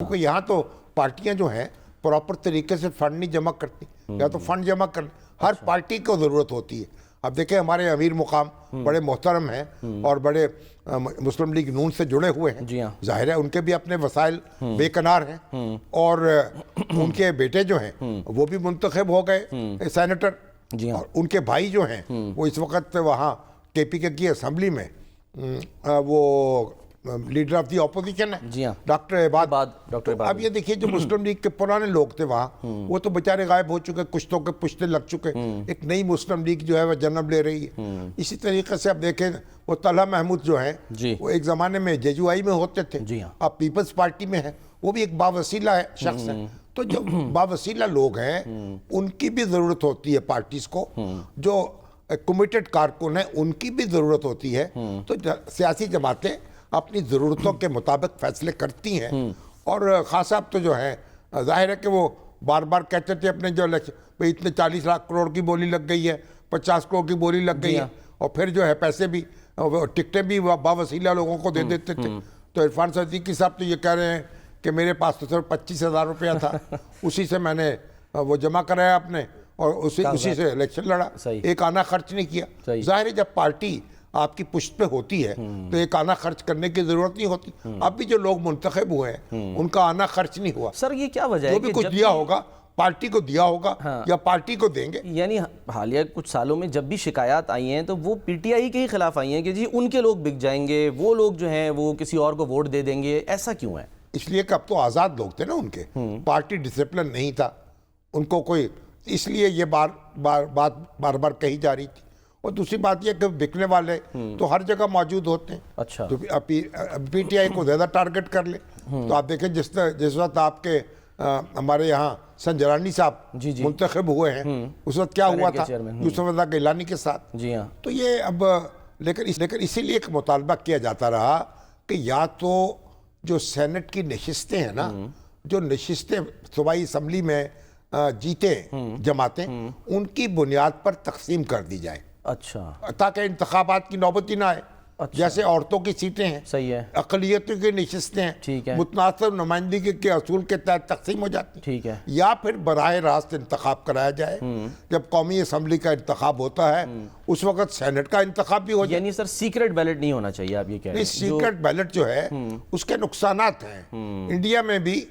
क्योंकि यहाँ तो पार्टियां जो हैं प्रॉपर तरीके से फंड नहीं जमा करती, या तो फंड जमा कर हर पार्टी को ज़रूरत होती है। अब देखें हमारे अमीर मुकाम बड़े मोहतरम हैं और बड़े मुस्लिम लीग नून से जुड़े हुए हैं। जी हाँ। जाहिर है उनके भी अपने वसाइल बेकनार हैं और उनके बेटे जो हैं वो भी मुंतखब हो गए सेनेटर। जी हाँ। और उनके भाई जो हैं वो इस वक्त वहाँ केपीके की असेंबली में वो लीडर ऑफ दी ऑपोजिशन है। जी हाँ। डॉक्टर इबाद। डॉक्टर इबाद। अब ये देखिए जो मुस्लिम लीग के पुराने लोग थे वहाँ वो तो बेचारे गायब हो चुके, कुछ तो के पुश्ते लग चुके। एक नई मुस्लिम लीग जो है वह जन्म ले रही है। इसी तरीके से अब देखें वो तलहा महमूद जो है जी। वो एक ज़माने में जेजुआई में होते थे, जी हाँ। अब पीपल्स पार्टी में है। वो भी एक बावसीला है शख्स है। तो जो बावसीला लोग हैं उनकी भी ज़रूरत होती है पार्टीज को, जो कमिटेड कारकुन है उनकी भी ज़रूरत होती है। तो सियासी जमातें अपनी ज़रूरतों के मुताबिक फैसले करती हैं। और खास साहब तो जो है जाहिर है कि वो बार बार कहते थे अपने जो इलेक्शन भाई इतने 40 लाख करोड़ की बोली लग गई है, 50 करोड़ की बोली लग गई है, और फिर जो है पैसे भी टिकटें भी बावसीला लोगों को दे देते थे। तो इरफान सिद्दीकी साहब तो ये कह रहे हैं कि मेरे पास तो सिर्फ 25,000 रुपया था, उसी से मैंने वो जमा कराया अपने और उसी से इलेक्शन लड़ा, एक आना खर्च नहीं किया। जाहिर है जब पार्टी आपकी पुष्ट पे होती है तो एक आना खर्च करने की जरूरत नहीं होती। अब भी जो लोग मुंतखब हुए हैं उनका आना खर्च नहीं हुआ। सर ये क्या वजह है जो भी कुछ दिया होगा पार्टी को दिया होगा, हाँ। या पार्टी को देंगे। यानी हालिया कुछ सालों में जब भी शिकायत आई हैं तो वो पीटीआई के ही खिलाफ आई हैं कि जी उनके लोग बिक जाएंगे, वो लोग जो हैं वो किसी और को वोट दे देंगे। ऐसा क्यों है? इसलिए कि अब तो आज़ाद लोग थे ना, उनके पार्टी डिसिप्लिन नहीं था उनको कोई, इसलिए ये बार बार कही जा रही थी। और दूसरी बात यह कि बिकने वाले तो हर जगह मौजूद होते हैं। अच्छा। तो पीटीआई को ज़्यादा टारगेट कर ले तो आप देखें जिस वक्त आपके हमारे यहाँ संजरानी साहब मुंतखब हुए हैं उस वक्त क्या हुआ था यूसुफ रज़ा गिलानी के साथ। जी हाँ। तो ये अब लेकिन इसीलिए एक मुतालबा किया जाता रहा कि या तो जो सेनेट की नशिस्तें हैं ना, जो नशिस्तें सूबाई असम्बली में जीते जमातें, उनकी बुनियाद पर तकसीम कर दी जाए। अच्छा। ताकि इंतखाबात की नौबत ही ना आए। अच्छा। जैसे औरतों की सीटें हैं, सही है, अक़लियतों की नशिस्तें हैं, ठीक है, मुतनासिब नुमाइंदगी के असूल के तहत तकसीम हो जाती, ठीक है। या फिर बराह रास्त इंतखाब कराया जाए। जब कौमी असम्बली का इंतखाब होता है उस वक्त सेनेट का इंतखाब भी हो जाए। यानी सर सीक्रेट बैलेट नहीं होना चाहिए, आप ये कह रहे हैं? सीक्रेट बैलेट जो है उसके नुकसानात हैं। इंडिया में भी